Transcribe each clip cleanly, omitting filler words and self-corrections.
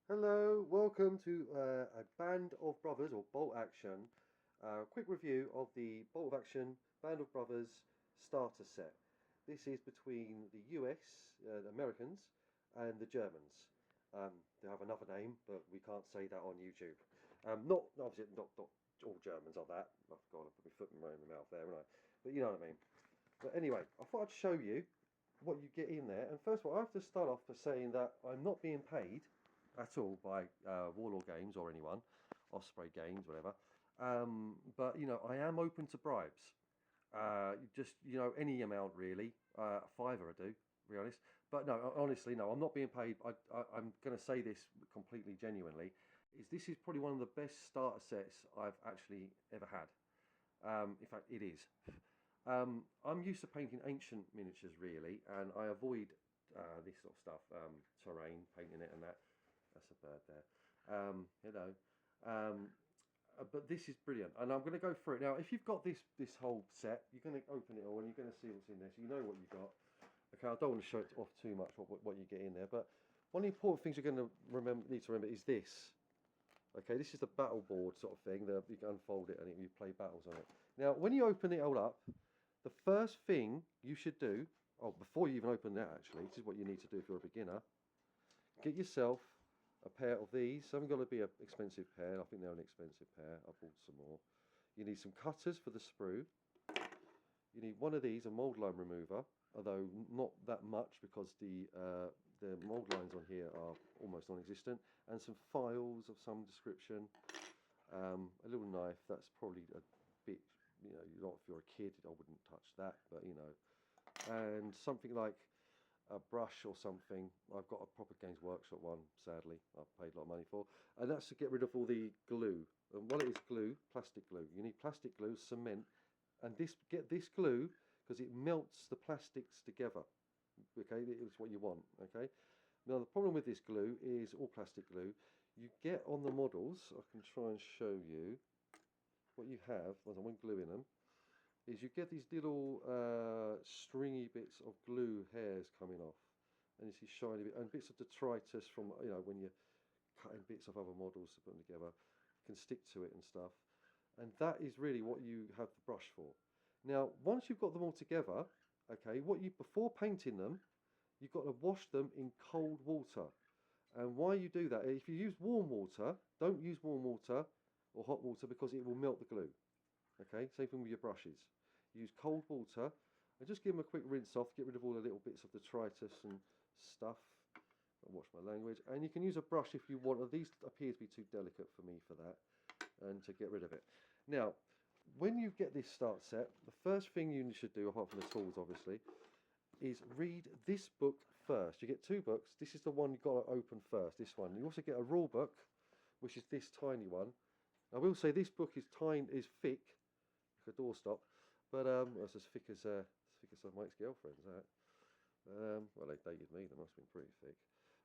Hello, welcome to a Band of Brothers or Bolt Action. Quick review of the Bolt Action Band of Brothers starter set. This is between the US, the Americans, and the Germans. They have another name, but we can't say that on YouTube. Not obviously not all Germans are that. I've got to put my foot in my mouth there, haven't I? But you know what I mean. But anyway, I thought I'd show you what you get in there. And first of all, I have to start off by saying that I'm not being paid at all by Warlord Games or anyone, Osprey Games, whatever. But I am open to bribes. Just any amount really. Fiver I do, to be honest. But no, honestly, no, I'm not being paid. I'm going to say this completely genuinely. This is probably one of the best starter sets I've actually ever had. In fact, it is. I'm used to painting ancient miniatures really, and I avoid this sort of stuff, terrain, painting it and that. That's a bird there. Hello. Um, but this is brilliant, and I'm going to go through it now. If you've got this whole set, you're going to open it all, and you're going to see what's in there. So you know what you've got. Okay, I don't want to show it off too much what you get in there, but one of the important things you're going to need to remember is this. Okay, this is the battle board sort of thing. You can unfold it and you play battles on it. Now, when you open it all up, the first thing you should do, before you even open that actually, this is what you need to do if you're a beginner. Get yourself a pair of these. They haven't got to be an expensive pair. I think they're an expensive pair. I bought some more. You need some cutters for the sprue. You need one of these, a mould line remover, although not that much because the mould lines on here are almost non-existent, and some files of some description. A little knife. That's probably a bit, if you're a kid, I wouldn't touch that, but and something like a brush or something. I've got a Proper Games Workshop one, sadly, I've paid a lot of money for, and that's to get rid of all the glue. And what it is, glue, plastic glue. You need plastic glue, cement, and get this glue because it melts the plastics together. Okay, it's what you want. Okay. Now the problem with this glue is all plastic glue. You get on the models. I can try and show you what you have. There's one glue in them. Is you get these little stringy bits of glue hairs coming off, and you see shiny bit and bits of detritus from when you're cutting bits of other models to put them together, can stick to it and stuff, and that is really what you have the brush for. Now, once you've got them all together, okay, before painting them, you've got to wash them in cold water. And why you do that? If you use warm water, don't use warm water or hot water because it will melt the glue. Okay, same thing with your brushes. Use cold water and just give them a quick rinse off, get rid of all the little bits of detritus and stuff. I'll watch my language. And you can use a brush if you want. These appear to be too delicate for me for that, and to get rid of it. Now, when you get this start set, the first thing you should do, apart from the tools obviously, is read this book first. You get two books. This is the one you've got to open first, this one. You also get a rule book, which is this tiny one. I will say this book is thick, like a doorstop, but it's as thick as my ex-girlfriend's. Well, they dated me. They must have been pretty thick.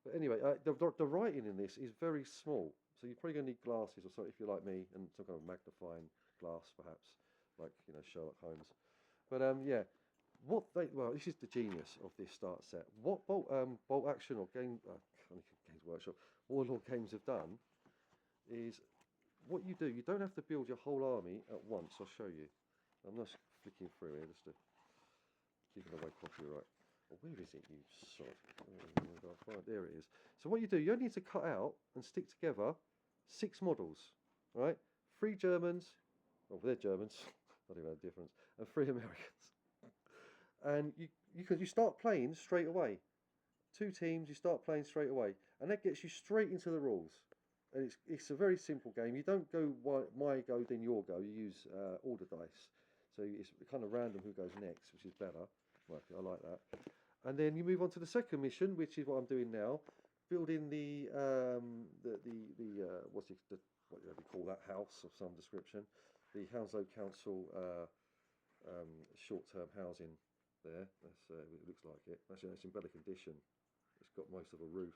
But anyway, the writing in this is very small, so you're probably going to need glasses or something if you're like me, and some kind of magnifying glass, perhaps, like Sherlock Holmes. But yeah, this is the genius of this start set. What Bolt Action or Games Workshop, Warlord Games have done is what you do. You don't have to build your whole army at once. I'll show you. I'm just flicking through here just to keep it away copyright. Oh, where is it, you sod? Oh, God, there it is. So what you do, you only need to cut out and stick together 6 models, right? 3 Germans, they're Germans, not even a difference, and 3 Americans. And you start playing straight away. 2 teams, you start playing straight away, and that gets you straight into the rules. And it's a very simple game. You don't go my go then your go. You use order dice, so it's kind of random who goes next, which is better. Well, I like that. And then you move on to the second mission, which is what I'm doing now, building what do you call that, house of some description, the Hounslow Council short-term housing there. It looks like it. Actually, it's in better condition. It's got most of a roof.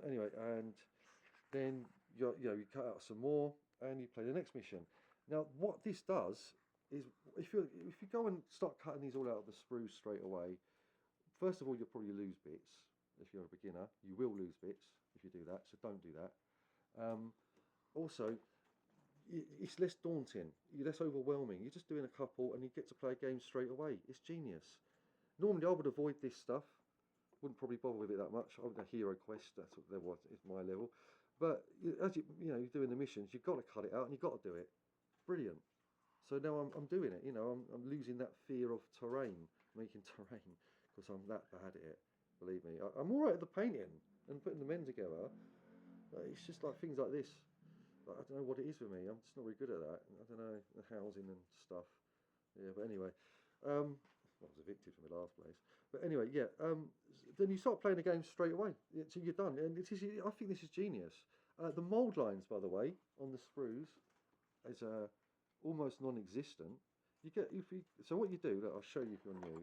Anyway, and then you cut out some more and you play the next mission. Now, what this does is if you go and start cutting these all out of the sprues straight away, first of all, you'll probably lose bits. If you're a beginner, you will lose bits if you do that, so don't do that. Also, it's less daunting, you're less overwhelming. You're just doing a couple and you get to play a game straight away. It's genius. Normally I would avoid this stuff, wouldn't probably bother with it that much. I would a hero quest, that's what there was, is my level. But as you're doing the missions, you've got to cut it out and you've got to do it. Brilliant. So now I'm doing it. I'm losing that fear of terrain, making terrain, because I'm that bad at it. Believe me, I'm all right at the painting and putting the men together. It's just like things like this. I don't know what it is with me. I'm just not very good at that. I don't know, the housing and stuff. Yeah, but anyway, I was evicted from the last place. But anyway, yeah. Then you start playing the game straight away. So you're done. And I think this is genius. The mould lines, by the way, on the sprues is almost non-existent. So what you do, look, I'll show you if you're new,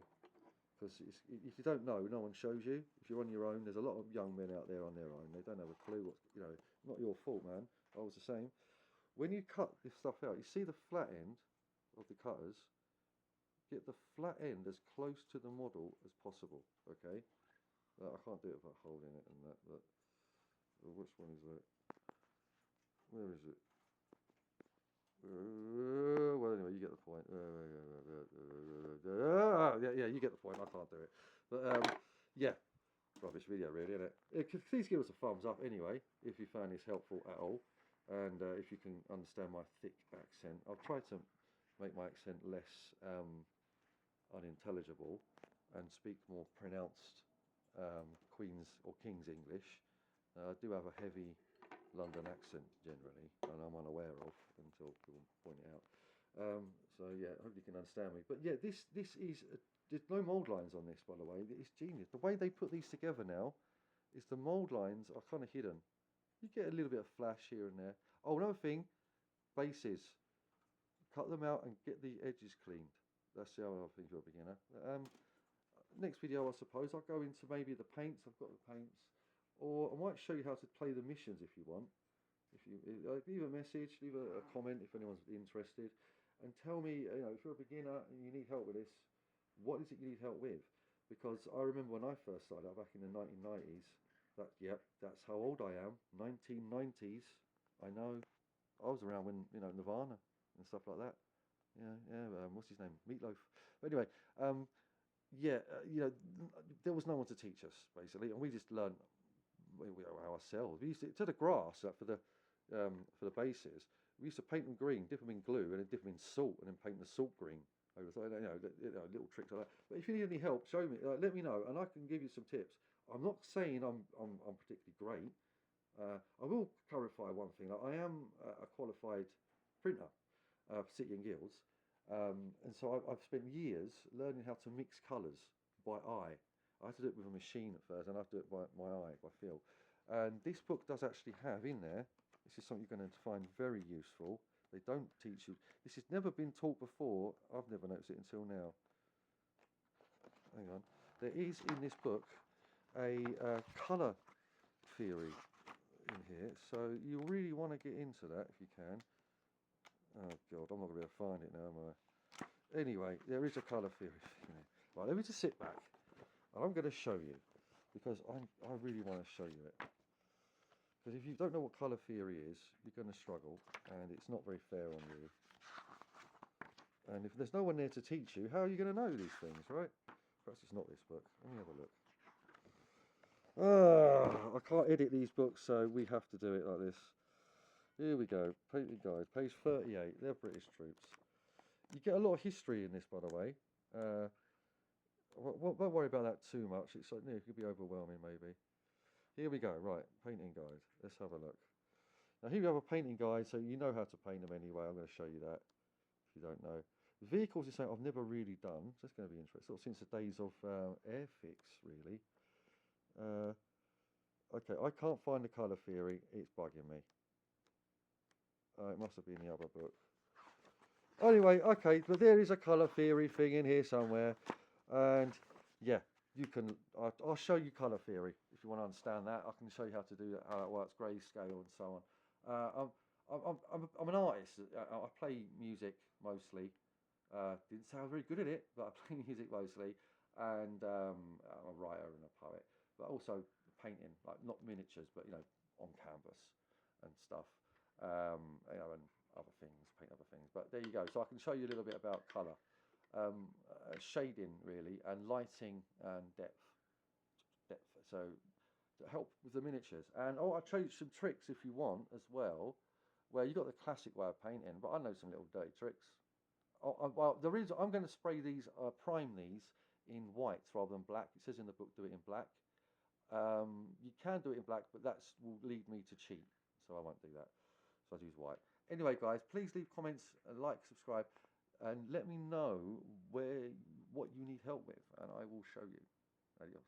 because if you don't know, no one shows you. If you're on your own, there's a lot of young men out there on their own. They don't have a clue what's, not your fault, man. I was the same. When you cut this stuff out, you see the flat end of the cutters. Get the flat end as close to the model as possible. Okay. I can't do it without holding it and that. But which one is that? Where is it? Well, anyway, you get the point. Yeah, you get the point. I can't do it. But yeah, rubbish video, really, isn't it? Please give us a thumbs up anyway if you found this helpful at all, and if you can understand my thick accent. I've tried to make my accent less unintelligible and speak more pronounced Queen's or King's English. I do have a heavy London accent generally, and I'm unaware of until people point it out. So yeah, I hope you can understand me. But yeah, this is there's no mould lines on this, by the way. It's genius. The way they put these together now is the mould lines are kind of hidden. You get a little bit of flash here and there. Oh, another thing, bases. Cut them out and get the edges cleaned. That's the other thing for a beginner. Next video, I suppose, I'll go into maybe the paints. I've got the paints. Or I might show you how to play the missions if you want. Leave a message, leave a comment if anyone's interested, and tell me, if you're a beginner and you need help with this, what is it you need help with? Because I remember when I first started out back in the 1990s. That's how old I am. 1990s. I know. I was around when Nirvana and stuff like that. Yeah. What's his name? Meatloaf. But anyway, there was no one to teach us basically, and we just learned ourselves. We used to the grass for the bases. We used to paint them green, dip them in glue, and then dip them in salt, and then paint the salt green over. So little tricks like that. But if you need any help, show me. Let me know, and I can give you some tips. I'm not saying I'm particularly great. I will clarify one thing. I am a qualified printer for City and Guilds, and so I've spent years learning how to mix colours by eye. I had to do it with a machine at first, and I have to do it by my eye, by feel. And this book does actually have in there, this is something you're going to find very useful. They don't teach you, this has never been taught before, I've never noticed it until now. Hang on. There is in this book a colour theory in here, so you really want to get into that if you can. Oh God, I'm not going to be able to find it now, am I? Anyway, there is a colour theory in here. Right, let me just sit back. I'm going to show you, because I really want to show you it. Because if you don't know what colour theory is, you're going to struggle, and it's not very fair on you. And if there's no one there to teach you, how are you going to know these things, right? Perhaps it's not this book. Let me have a look. I can't edit these books, so we have to do it like this. Here we go, painting guide, page 38. They're British troops. You get a lot of history in this, by the way. Don't worry about that too much. It's like, it could be overwhelming maybe. Here we go, right, painting guide. Let's have a look. Now here we have a painting guide, so you know how to paint them anyway. I'm going to show you that if you don't know. Vehicles is something I've never really done, so it's going to be interesting. Sort of since the days of Airfix, really. Okay, I can't find the colour theory. It's bugging me. It must have been the other book. Anyway, okay, but there is a colour theory thing in here somewhere. And yeah, you can. I'll show you colour theory if you want to understand that. I can show you how to do that, how that works, grayscale and so on. I'm an artist. I play music mostly. Didn't say I was very good at it, but I play music mostly, and I'm a writer and a poet, but also painting, like not miniatures, but on canvas and stuff, and other things, paint other things. But there you go. So I can show you a little bit about colour, shading really, and lighting and depth. So to help with the miniatures. And I'll show you some tricks if you want as well, where you've got the classic way of painting, but I know some little dirty tricks. Well, the reason I'm going to spray these, prime these in white rather than black. It says in the book do it in black. You can do it in black, but that will lead me to cheat, so I won't do that. So I use white. Anyway, guys, please leave comments, like, subscribe, and let me know what you need help with, and I will show you. Adios.